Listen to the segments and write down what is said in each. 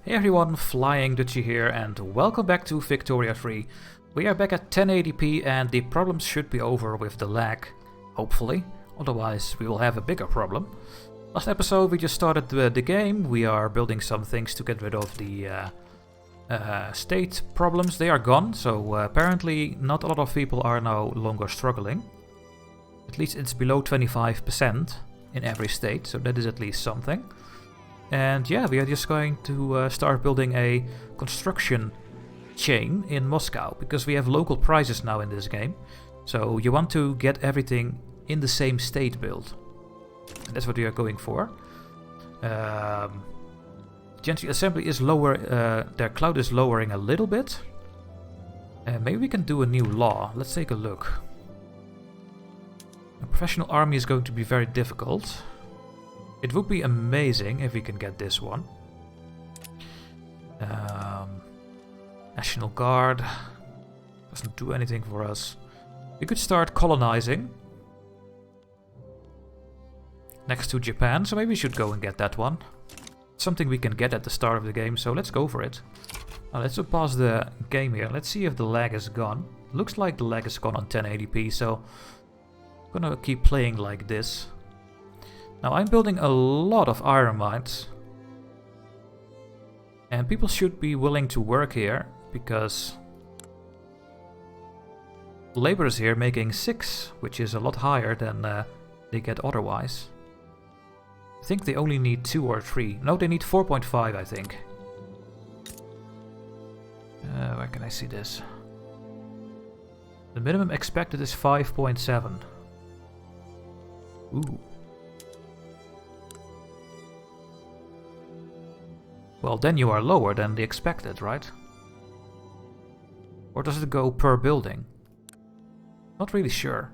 Hey everyone, Flying Dutchy here and welcome back to Victoria 3. We are back at 1080p and the problems should be over with the lag, hopefully, otherwise we will have a bigger problem. Last episode we just started the game, we are building some things to get rid of the state problems. They are gone, so apparently not a lot of people are now longer struggling. At least it's below 25% in every state, so that is at least something. And yeah, we are just going to start building a construction chain in Moscow, because we have local prices now in this game. So you want to get everything in the same state built. And that's what we are going for. Gentry Assembly is lower, their cloud is lowering a little bit. Maybe we can do a new law. Let's take a look. A professional army is going to be very difficult. It would be amazing if we can get this one. National Guard doesn't do anything for us. We could start colonizing next to Japan, so maybe we should go and get that one. Something we can get at the start of the game, so let's go for it. Now let's pause the game here. Let's see if the lag is gone. Looks like the lag is gone on 1080p, so I'm gonna keep playing like this. Now I'm building a lot of iron mines. And people should be willing to work here, because labor is here making 6, which is a lot higher than they get otherwise. I think they only need 2 or 3. No, they need 4.5, I think. Where can I see this? The minimum expected is 5.7. Ooh. Well, then you are lower than the expected, right? Or does it go per building? Not really sure.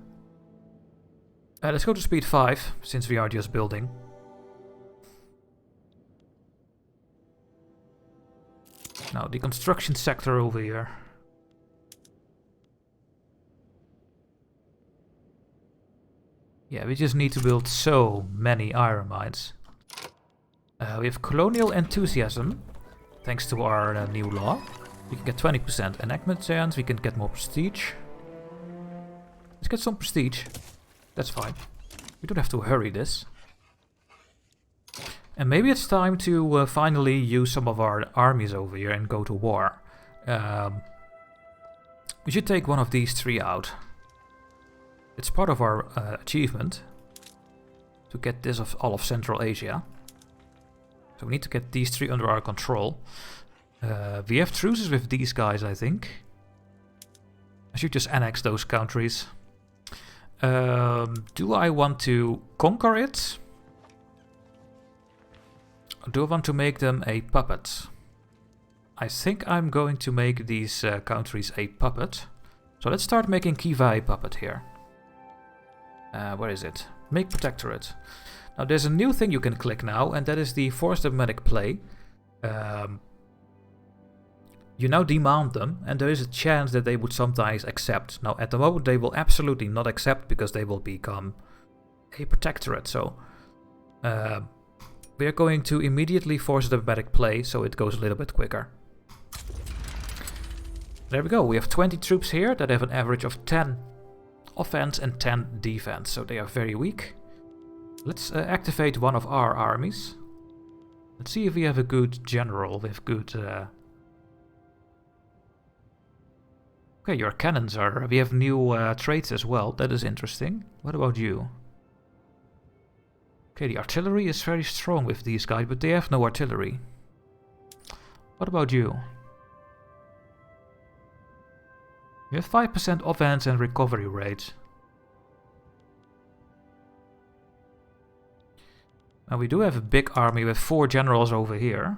Let's go to speed 5, since we are just building. Now, the construction sector over here. Yeah, we just need to build so many iron mines. We have colonial enthusiasm, thanks to our new law. We can get 20% enactment chance, we can get more prestige. Let's get some prestige. That's fine. We don't have to hurry this. And maybe it's time to finally use some of our armies over here and go to war. We should take one of these 3 out. It's part of our achievement to get this of all of Central Asia. So we need to get these 3 under our control. We have truces with these guys, I think. I should just annex those countries. Do I want to conquer it? Or do I want to make them a puppet? I think I'm going to make these countries a puppet. So let's start making Kiva a puppet here. Where is it? Make protectorate. Now there's a new thing you can click now, and that is the forced diplomatic play. You now demand them, and there is a chance that they would sometimes accept. Now at the moment they will absolutely not accept, because they will become a protectorate. So we are going to immediately force diplomatic play, so it goes a little bit quicker. There we go, we have 20 troops here that have an average of 10 offense and 10 defense, so they are very weak. Let's activate one of our armies. Let's see if we have a good general with good... Okay, your cannons are... We have new traits as well, that is interesting. What about you? Okay, the artillery is very strong with these guys, but they have no artillery. What about you? You have 5% offense and recovery rate. Now we do have a big army with 4 generals over here.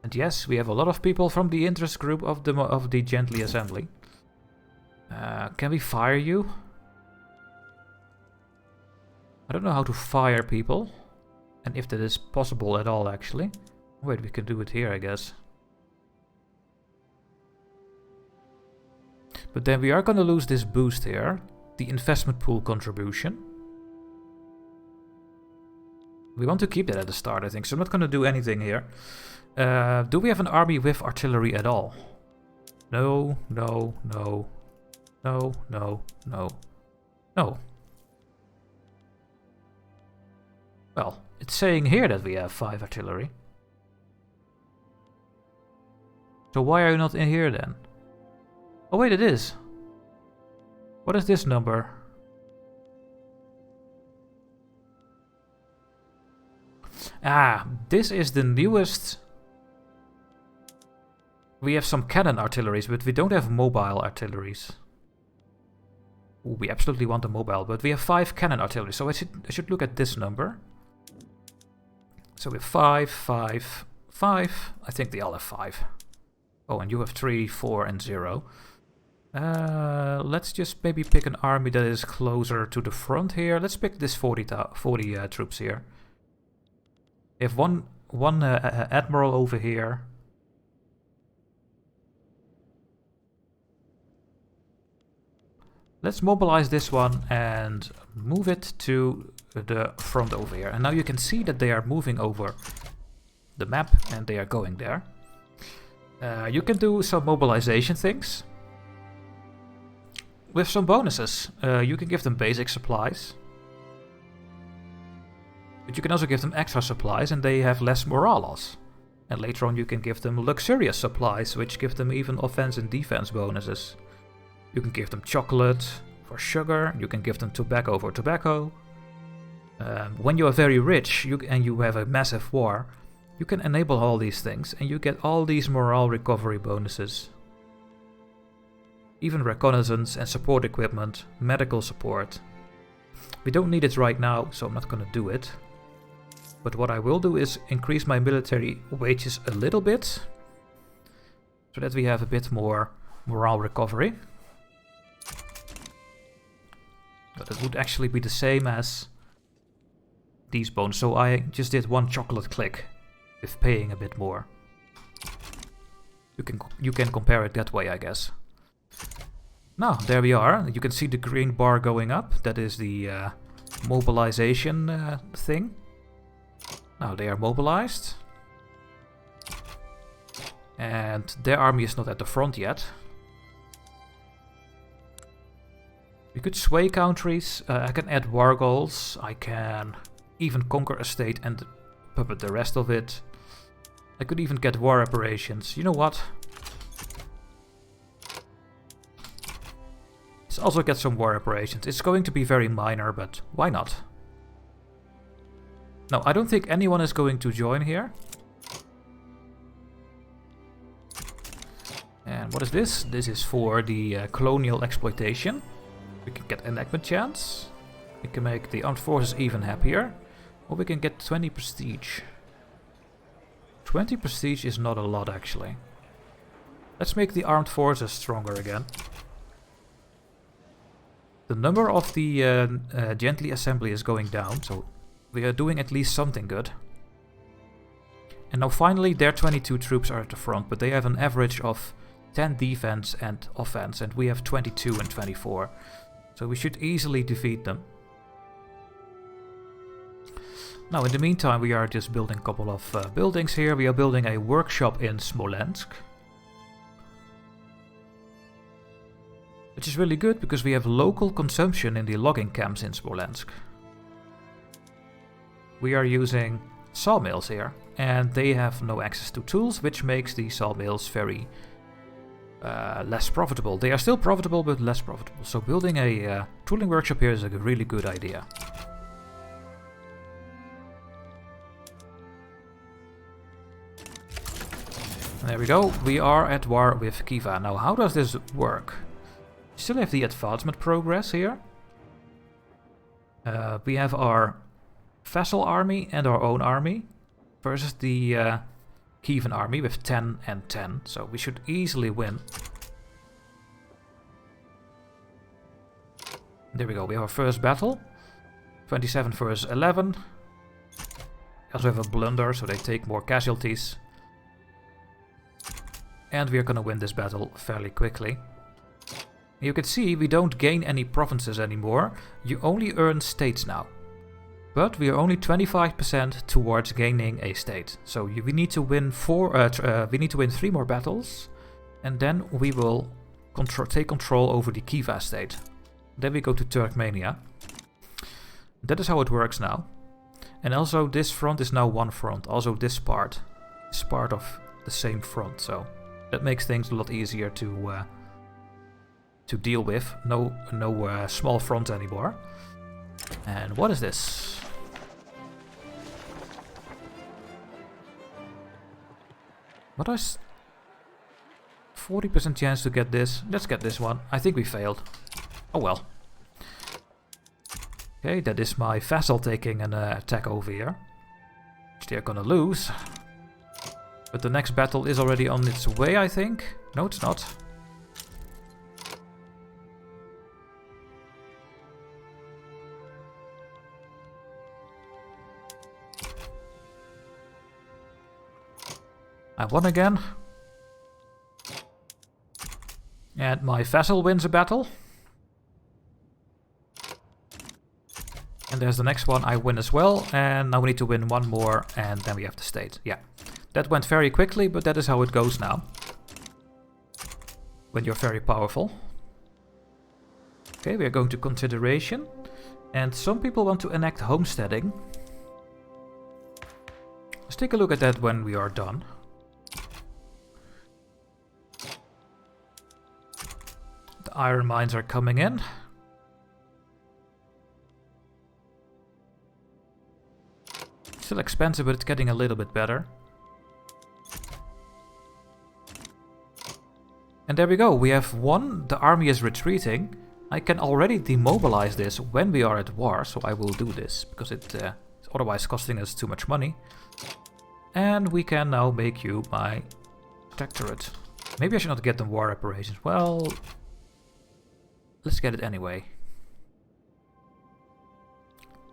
And yes, we have a lot of people from the interest group of the Gently Assembly. Can we fire you? I don't know how to fire people. And if that is possible at all, actually. Wait, we can do it here, I guess. But then we are going to lose this boost here. The investment pool contribution. We want to keep that at the start, I think, so I'm not going to do anything here. Do we have an army with artillery at all? No, no, no, no, no, no, no. Well, it's saying here that we have 5 artillery. So why are you not in here then? Oh wait, it is. What is this number? Ah, this is the newest. We have some cannon artilleries, but we don't have mobile artilleries. Ooh, we absolutely want a mobile, but we have 5 cannon artillery, so I should look at this number. So we have 5, 5, 5. I think they all have 5. Oh, and you have 3, 4, and 0. Let's just maybe pick an army that is closer to the front here. Let's pick this 40 troops here. We have one admiral over here. Let's mobilize this one and move it to the front over here. And now you can see that they are moving over the map and they are going there. You can do some mobilization things with some bonuses. You can give them basic supplies. But you can also give them extra supplies and they have less morale loss. And later on you can give them luxurious supplies, which give them even offense and defense bonuses. You can give them chocolate for sugar, you can give them tobacco for tobacco. When you are very rich and you have a massive war, you can enable all these things and you get all these morale recovery bonuses. Even reconnaissance and support equipment, medical support. We don't need it right now, so I'm not gonna do it. But what I will do is increase my military wages a little bit, so that we have a bit more morale recovery. But it would actually be the same as these bonuses. So I just did one chocolate click with paying a bit more. You can compare it that way, I guess. Now, there we are. You can see the green bar going up. That is the mobilization thing. Now they are mobilized. And their army is not at the front yet. We could sway countries. I can add war goals. I can even conquer a state and puppet the rest of it. I could even get war reparations. You know what? Let's also get some war reparations. It's going to be very minor, but why not? No, I don't think anyone is going to join here. And what is this? This is for the colonial exploitation. We can get enactment chance. We can make the armed forces even happier. Or we can get 20 prestige. 20 prestige is not a lot, actually. Let's make the armed forces stronger again. The number of the gently assembly is going down, so we are doing at least something good. And now finally their 22 troops are at the front, but they have an average of 10 defense and offense, and we have 22 and 24. So we should easily defeat them. Now in the meantime we are just building a couple of buildings here. We are building a workshop in Smolensk. Which is really good because we have local consumption in the logging camps in Smolensk. We are using sawmills here, and they have no access to tools, which makes the sawmills very less profitable. They are still profitable, but less profitable. So building a tooling workshop here is a really good idea. There we go. We are at war with Khiva. Now, how does this work? We still have the advancement progress here. We have our vassal army and our own army versus the Kievan army with 10 and 10. So we should easily win. There we go. We have our first battle. 27 versus 11. We also have a blunder, so they take more casualties. And we are gonna win this battle fairly quickly. You can see we don't gain any provinces anymore. You only earn states now. But we are only 25% towards gaining a state. So we need to win 3 more battles, and then we will take control over the Khiva state. Then we go to Turkmenia. That is how it works now. And also this front is now one front. Also this part is part of the same front, so that makes things a lot easier to deal with. No small front anymore. And what is this? What is 40% chance to get this? Let's get this one. I think we failed. Oh well. Okay, that is my vassal taking an attack over here, which they're gonna lose. But the next battle is already on its way, I think. No, it's not. I won again. And my vassal wins a battle. And there's the next one, I win as well. And now we need to win one more, and then we have the state. Yeah, that went very quickly, but that is how it goes now. When you're very powerful. Okay, we are going to consideration. And some people want to enact homesteading. Let's take a look at that when we are done. The iron mines are coming in. Still expensive, but it's getting a little bit better. And there we go, we have won. The army is retreating. I can already demobilize this when we are at war, so I will do this, because it's otherwise costing us too much money. And we can now make you my protectorate. Maybe I should not get them war reparations. Well, let's get it anyway.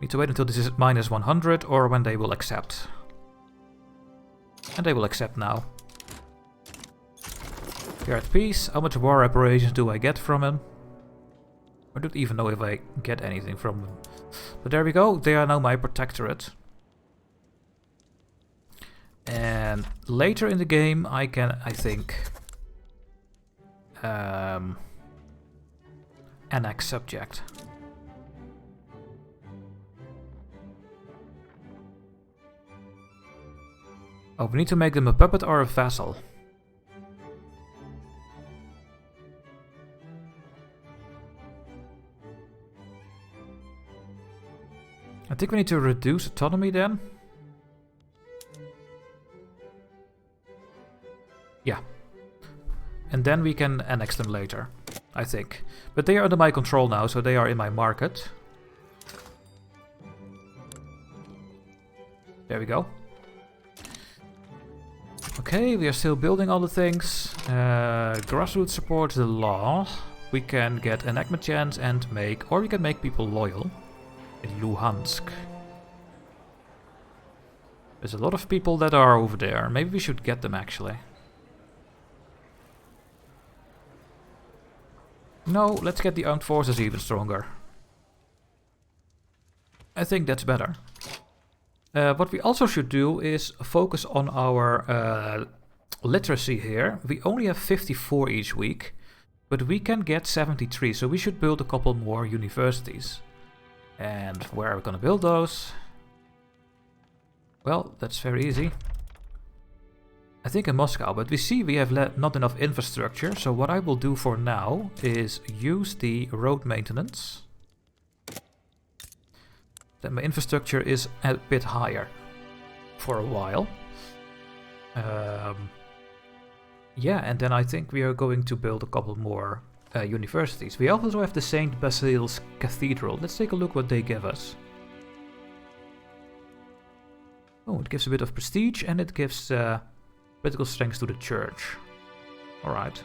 Need to wait until this is at minus 100 or when they will accept. And they will accept now. They're at peace. How much war reparations do I get from them? I don't even know if I get anything from them. But there we go. They are now my protectorate. And later in the game I can, I think, annex subject. Oh, we need to make them a puppet or a vassal. I think we need to reduce autonomy then. Yeah. And then we can annex them later, I think. But they are under my control now, so they are in my market. There we go. Okay, we are still building all the things. Grassroots supports the law. We can get enactment chance and make, or we can make people loyal in Luhansk. There's a lot of people that are over there. Maybe we should get them actually. No, let's get the armed forces even stronger. I think that's better. What we also should do is focus on our literacy here. We only have 54 each week, but we can get 73, so we should build a couple more universities. And where are we going to build those? Well, that's very easy. I think in Moscow, but we see we have not enough infrastructure, so what I will do for now is use the road maintenance. Then my infrastructure is a bit higher for a while. Yeah, and then I think we are going to build a couple more universities. We also have the St. Basil's Cathedral. Let's take a look what they give us. Oh, it gives a bit of prestige and it gives political strength to the church. Alright.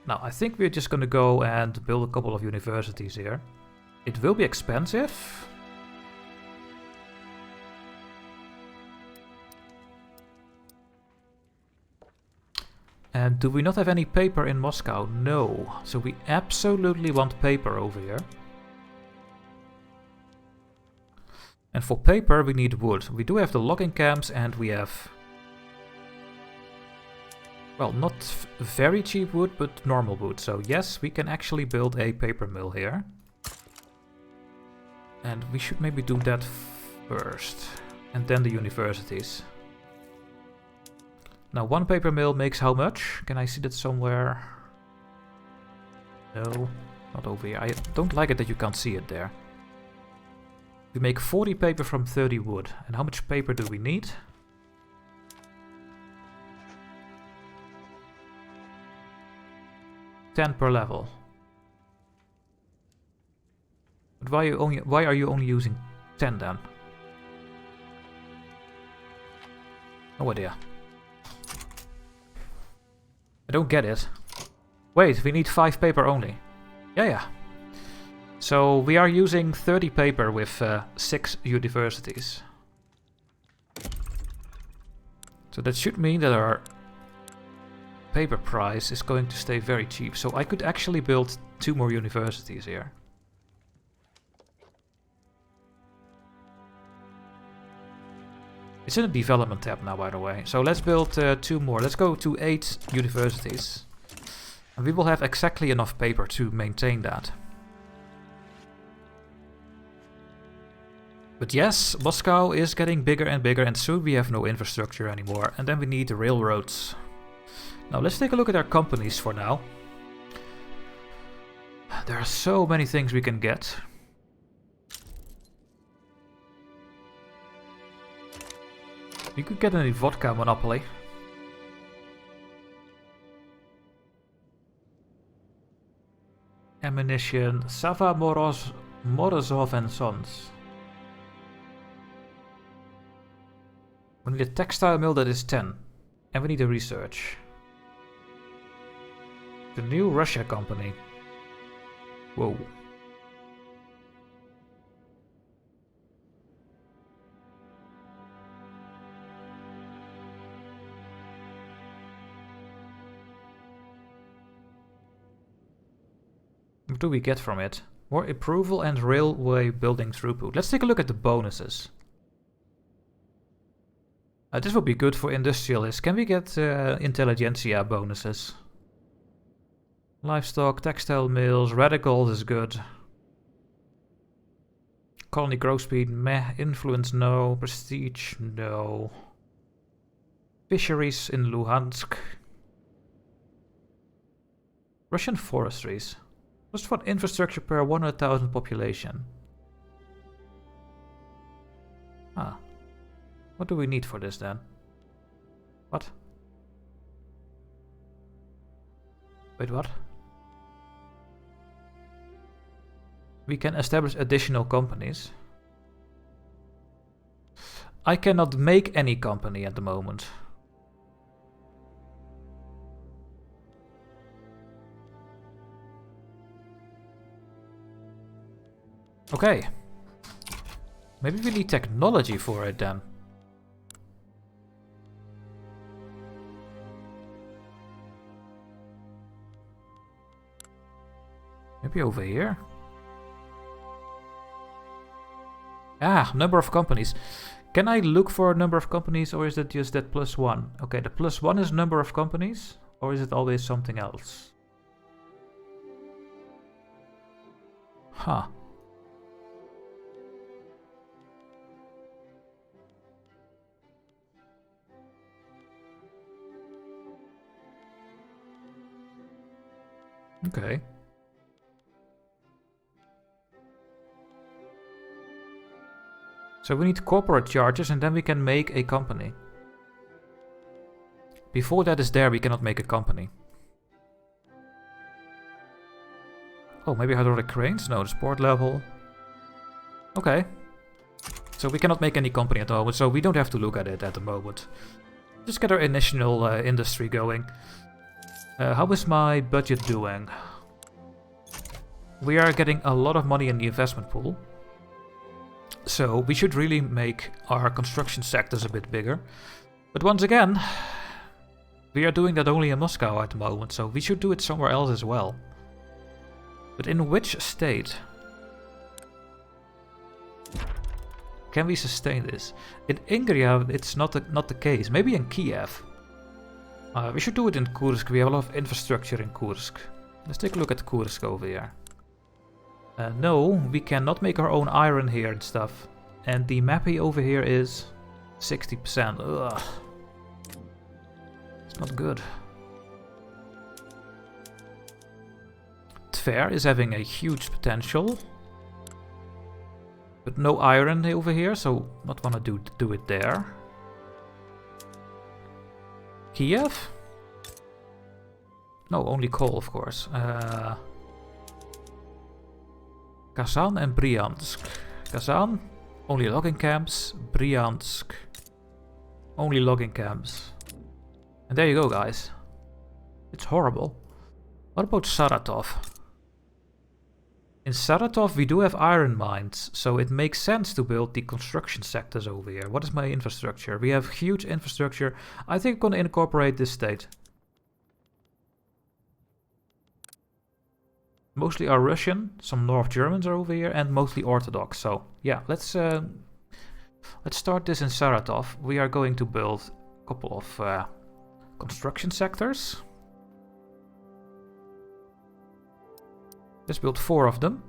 Now, I think we're just gonna go and build a couple of universities here. It will be expensive. And do we not have any paper in Moscow? No. So we absolutely want paper over here. And for paper we need wood. We do have the logging camps and we have... well, not very cheap wood, but normal wood. So yes, we can actually build a paper mill here. And we should maybe do that first. And then the universities. Now, one paper mill makes how much? Can I see that somewhere? No, not over here. I don't like it that you can't see it there. We make 40 paper from 30 wood. And how much paper do we need? 10 per level. But why are you only using 10 then? No idea. I don't get it. Wait, we need 5 paper only. Yeah. So we are using 30 paper with 6 universities. So that should mean that our paper price is going to stay very cheap. So I could actually build 2 more universities here. It's in the development tab now, by the way. So let's build 2 more. Let's go to 8 universities. And we will have exactly enough paper to maintain that. But yes, Moscow is getting bigger and bigger, and soon we have no infrastructure anymore. And then we need the railroads. Now let's take a look at our companies for now. There are so many things we can get. You could get a vodka monopoly. Ammunition, Sava Morozov and Sons. We need a textile mill that is 10. And we need a research. The new Russia company. Whoa. What do we get from it? More approval and railway building throughput. Let's take a look at the bonuses. This would be good for industrialists. Can we get intelligentsia bonuses? Livestock, textile mills, radicals is good. Colony growth speed, meh. Influence, no. Prestige, no. Fisheries in Luhansk. Russian forestries. Just one infrastructure per 100,000 population. Ah. What do we need for this then? What? Wait, what? We can establish additional companies. I cannot make any company at the moment. Okay. Maybe we need technology for it then. Maybe over here? Ah, number of companies. Can I look for a number of companies, or is it just that +1? Okay, the +1 is number of companies, or is it always something else? Huh. Okay. So we need corporate charges and then we can make a company. Before that is there, we cannot make a company. Oh, maybe hydraulic cranes? No, the sport level. Okay. So we cannot make any company at the moment, so we don't have to look at it at the moment. Just get our initial industry going. How is my budget doing? We are getting a lot of money in the investment pool. So we should really make our construction sectors a bit bigger. But once again, We are doing that only in Moscow at the moment, so we should do it somewhere else as well. But in which state can we sustain this? In Ingria, it's not the case. Maybe in Kiev. We should do it in Kursk. We have a lot of infrastructure in Kursk. Let's take a look at Kursk over here. No, we cannot make our own iron here and stuff. And the mappy over here is 60%. Ugh. It's not good. Tver is having a huge potential. But no iron over here, so not wanna do it there. Kiev? No, only coal, of course. Kazan and Bryansk. Kazan, only logging camps. Bryansk, only logging camps. And there you go, guys. It's horrible. What about Saratov? In Saratov we do have iron mines, so it makes sense to build the construction sectors over here. What is my infrastructure? We have huge infrastructure. I think I'm gonna incorporate this state. Mostly are Russian, some North Germans are over here, and mostly Orthodox. So yeah, let's start this in Saratov. We are going to build a couple of construction sectors. Let's build 4 of them.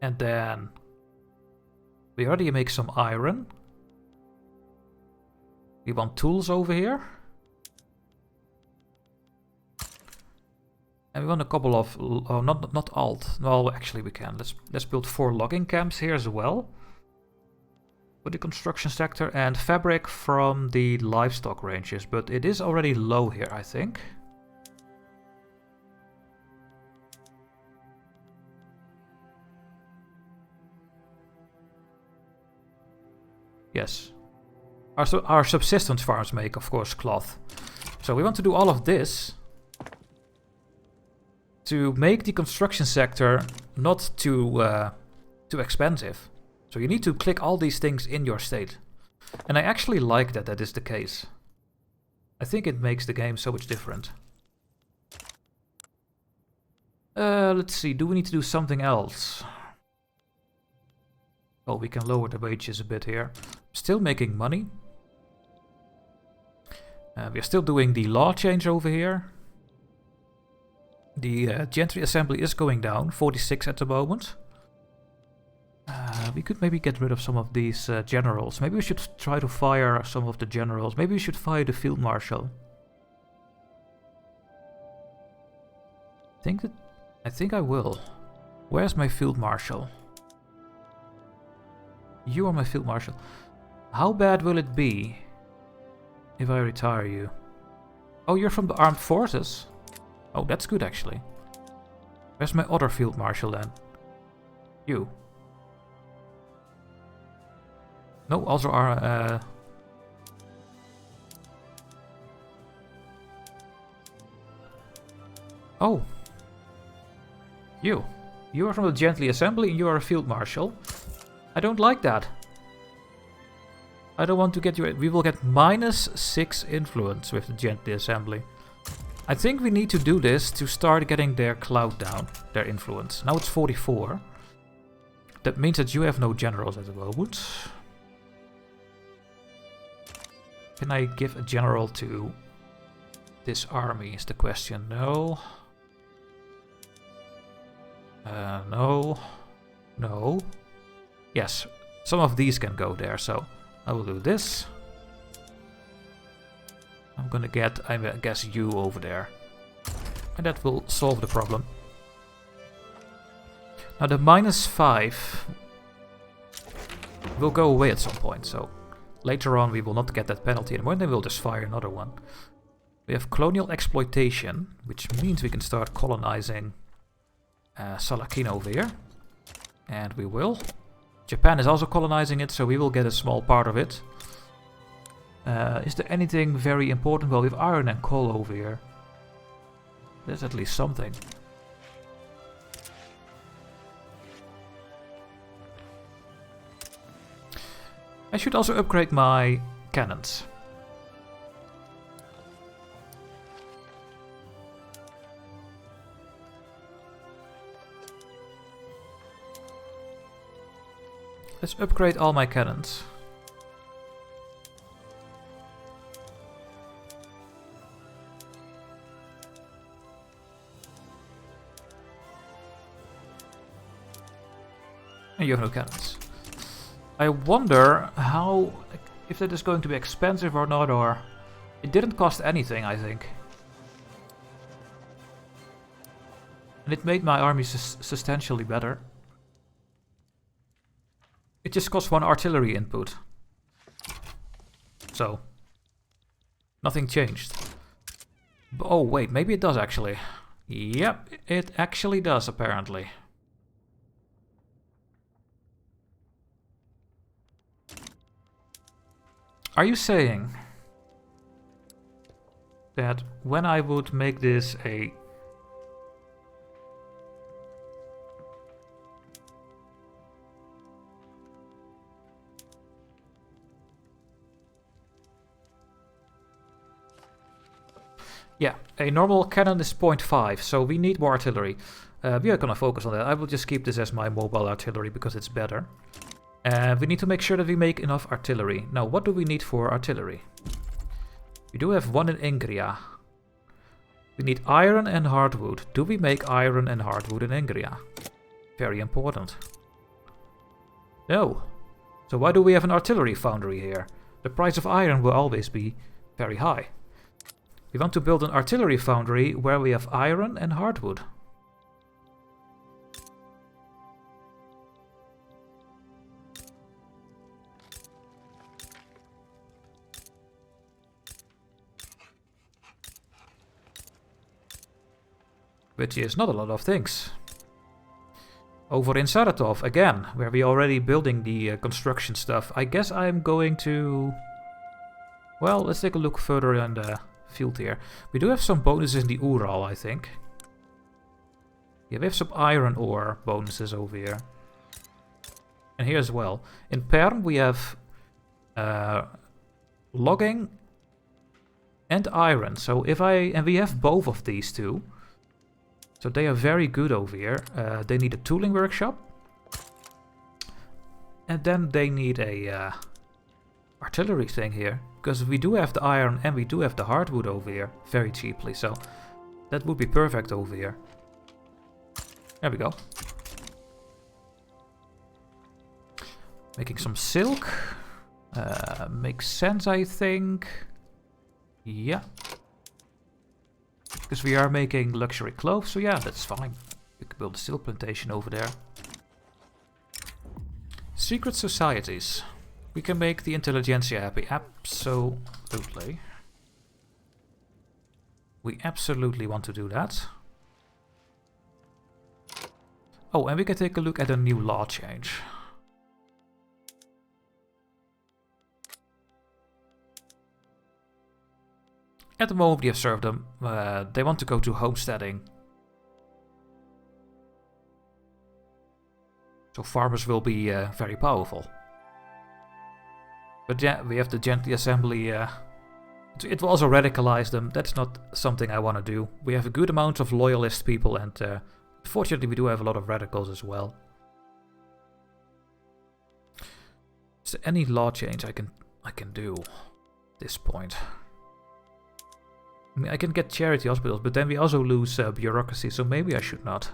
And then we already make some iron. We want tools over here. And we want a couple of not alt. Well, actually we can. Let's build 4 logging camps here as well. For the construction sector, and fabric from the livestock ranges, but it is already low here, I think. Yes. Our subsistence farms make, of course, cloth. So we want to do all of this to make the construction sector not too expensive. So you need to click all these things in your state. And I actually like that that is the case. I think it makes the game so much different. Let's see, do we need to do something else? Oh, we can lower the wages a bit here. Still making money. We're still doing the law change over here. The gentry assembly is going down, 46 at the moment. We could maybe get rid of some of these generals. Maybe we should try to fire some of the generals. Maybe we should fire the field marshal. I think I will. Where's my field marshal? You are my field marshal. How bad will it be if I retire you? Oh, you're from the armed forces? Oh, that's good actually. Where's my other field marshal then? You. No, also our... Oh. You. You are from the Gently Assembly and you are a field marshal. I don't like that. I don't want to get you... We will get -6 influence with the Gently Assembly. I think we need to do this to start getting their clout down, their influence. Now it's 44. That means that you have no generals at the moment. Can I give a general to this army is the question. No. No. No. Yes, some of these can go there, so I will do this. I'm gonna get, I guess, you over there. And that will solve the problem. Now the -5 will go away at some point, so later on we will not get that penalty anymore, and then we'll just fire another one. We have colonial exploitation, which means we can start colonizing Salakin over here. And we will. Japan is also colonizing it, so we will get a small part of it. Is there anything very important? Well, we have iron and coal over here. There's at least something. I should also upgrade my cannons. Let's upgrade all my cannons. And you have no cannons. I wonder how, if that is going to be expensive or not, or it didn't cost anything, I think. And it made my army substantially better. It just cost 1 artillery input. So, nothing changed. Oh wait, maybe it does actually. Yep, it actually does apparently. Are you saying that when I would make this a... Yeah, a normal cannon is 0.5, so we need more artillery. We are gonna focus on that. I will just keep this as my mobile artillery because it's better. We need to make sure that we make enough artillery. Now, what do we need for artillery? We do have 1 in Ingria. We need iron and hardwood. Do we make iron and hardwood in Ingria? Very important. No. So why do we have an artillery foundry here? The price of iron will always be very high. We want to build an artillery foundry where we have iron and hardwood. Which is not a lot of things. Over in Saratov, again, where we are already building the construction stuff. I guess I'm going to... Well, let's take a look further in the field here. We do have some bonuses in the Ural, I think. Yeah, we have some iron ore bonuses over here. And here as well. In Perm we have logging and iron. So if and we have both of these two. So they are very good over here. They need a tooling workshop. And then they need a artillery thing here. Because we do have the iron and we do have the hardwood over here. Very cheaply. So that would be perfect over here. There we go. Making some silk. Makes sense, I think. Yeah. Because we are making luxury clothes, so yeah, that's fine. We can build a silk plantation over there. Secret societies. We can make the intelligentsia happy. Absolutely. We absolutely want to do that. Oh, and we can take a look at a new law change. At the moment we have served them, they want to go to homesteading. So farmers will be very powerful. But yeah, we have the Gently Assembly. It will also radicalize them. That's not something I want to do. We have a good amount of loyalist people, and fortunately we do have a lot of radicals as well. Is there any law change I can do at this point? I mean, I can get charity hospitals, but then we also lose bureaucracy, so maybe I should not.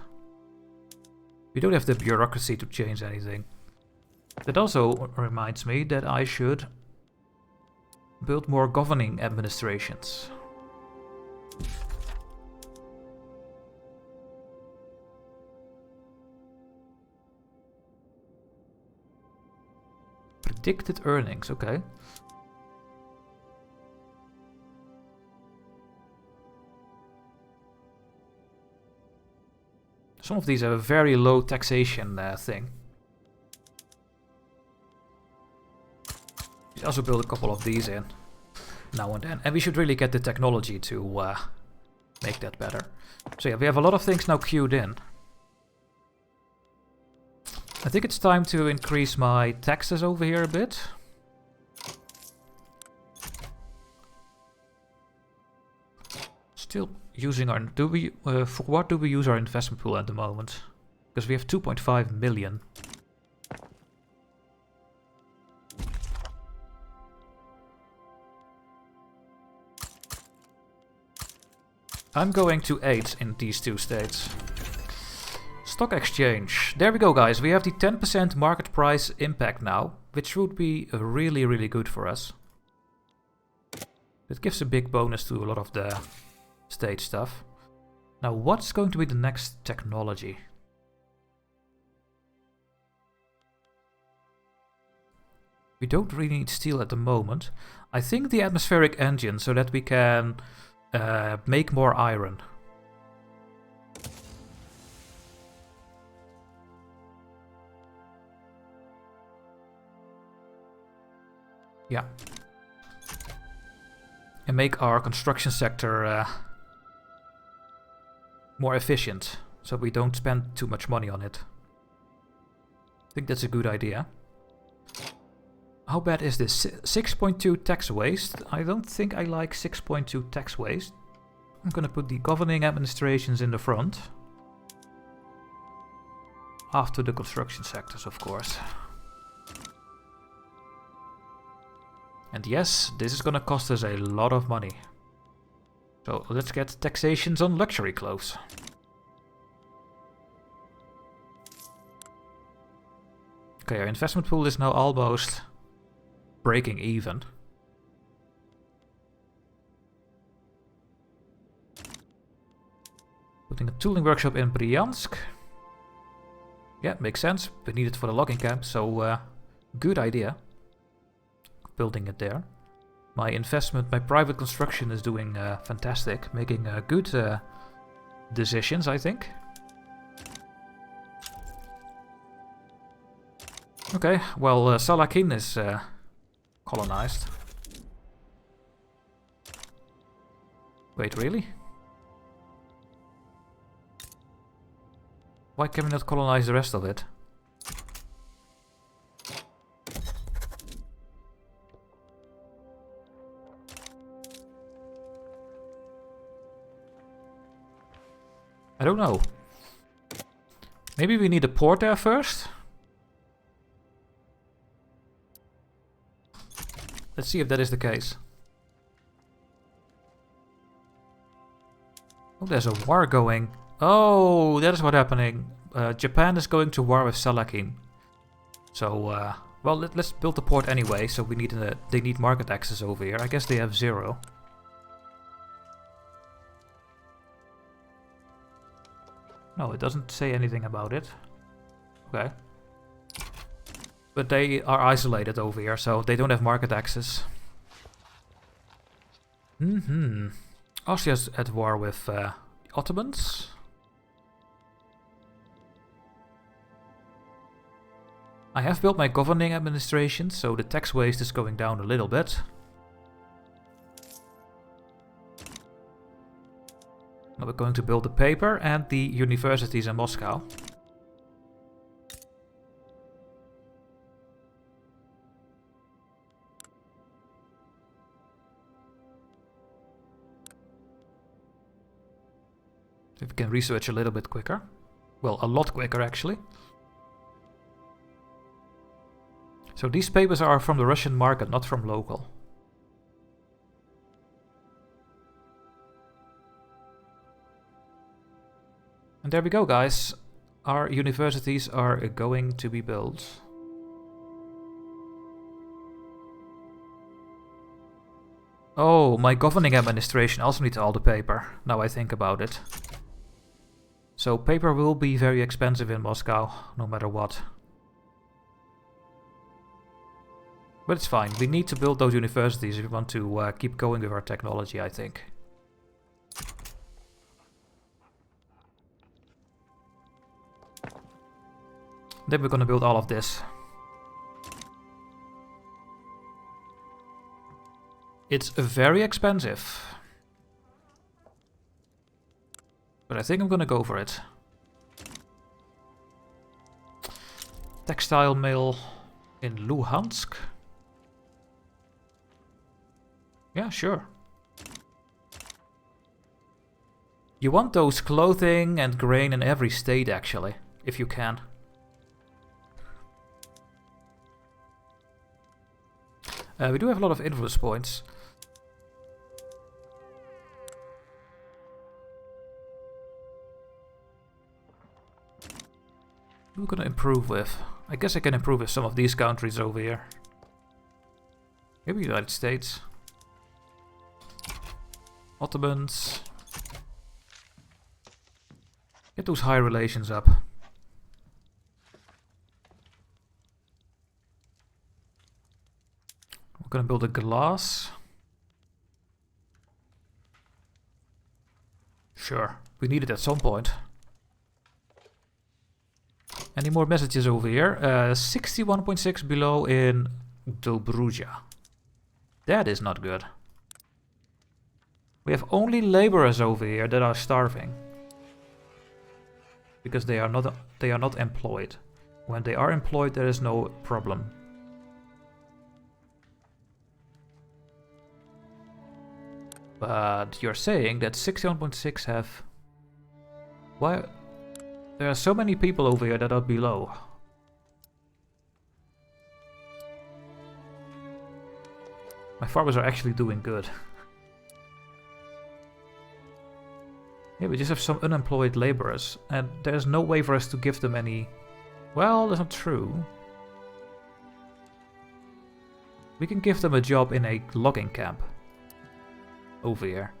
We don't have the bureaucracy to change anything. That also reminds me that I should build more governing administrations. Predicted earnings, okay. Some of these have a very low taxation thing. We also build a couple of these in now and then. And we should really get the technology to make that better. So yeah, we have a lot of things now queued in. I think it's time to increase my taxes over here a bit. Still using our... for what do we use our investment pool at the moment? Because we have 2.5 million. I'm going to 8 in these two states. Stock exchange. There we go, guys. We have the 10% market price impact now, which would be really, really good for us. It gives a big bonus to a lot of the state stuff. Now, what's going to be the next technology? We don't really need steel at the moment. I think the atmospheric engine, so that we can make more iron. Yeah. And make our construction sector more efficient, so we don't spend too much money on it. I think that's a good idea. How bad is this? 6.2 tax waste. I don't think I like 6.2 tax waste. I'm gonna put the governing administrations in the front. After the construction sectors, of course. And yes, this is gonna cost us a lot of money. So let's get taxations on luxury clothes. Okay, our investment pool is now almost breaking even. Putting a tooling workshop in Bryansk. Yeah, makes sense. We need it for the logging camp, so good idea. Building it there. My investment, my private construction is doing fantastic, making good decisions, I think. Okay, well, Salakin is colonized. Wait, really? Why can we not colonize the rest of it? I don't know. Maybe we need a port there first? Let's see if that is the case. Oh, there's a war going. Oh, that is what's happening. Japan is going to war with Salakin. So, well, let's build the port anyway. So we need they need market access over here. I guess they have 0. No, it doesn't say anything about it. Okay. But they are isolated over here, so they don't have market access. Austria's at war with Ottomans. I have built my governing administration, so the tax waste is going down a little bit. Now we're going to build the paper and the universities in Moscow. If we can research a little bit quicker. Well, a lot quicker actually. So these papers are from the Russian market, not from local. And there we go, guys. Our universities are going to be built. Oh, my governing administration also needs all the paper, now I think about it. So paper will be very expensive in Moscow, no matter what. But it's fine, we need to build those universities if we want to keep going with our technology, I think. Then we're gonna build all of this. It's very expensive. But I think I'm gonna go for it. Textile mill in Luhansk. Yeah, sure. You want those clothing and grain in every state, actually, if you can. We do have a lot of influence points. Who are we gonna improve with? I guess I can improve with some of these countries over here. Maybe United States. Ottomans. Get those high relations up. We're gonna build a glass. Sure, we need it at some point. Any more messages over here? 61.6 below in Dobruja. That is not good. We have only laborers over here that are starving. Because they are not employed. When they are employed, there is no problem. But you're saying that 61.6 have... Why? There are so many people over here that are below. My farmers are actually doing good. Yeah, we just have some unemployed laborers, and there's no way for us to give them any... Well, that's not true. We can give them a job in a logging camp. Over here.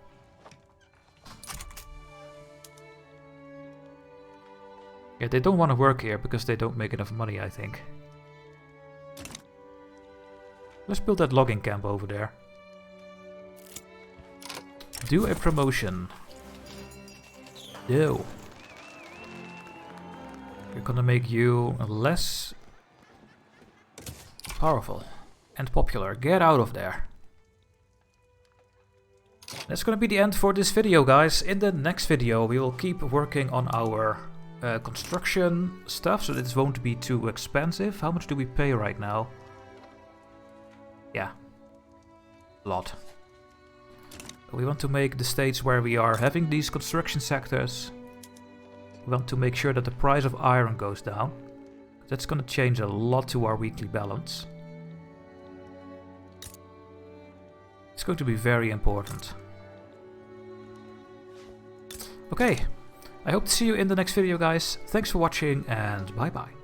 Yeah, they don't want to work here because they don't make enough money, I think. Let's build that logging camp over there. Do a promotion. No. We're gonna make you less powerful and popular. Get out of there. That's gonna be the end for this video, guys. In the next video we will keep working on our construction stuff, so this won't be too expensive. How much do we pay right now? Yeah, a lot. We want to make the states where we are having these construction sectors. We want to make sure that the price of iron goes down. That's going to change a lot to our weekly balance. It's going to be very important. Okay, I hope to see you in the next video, guys. Thanks for watching and bye bye.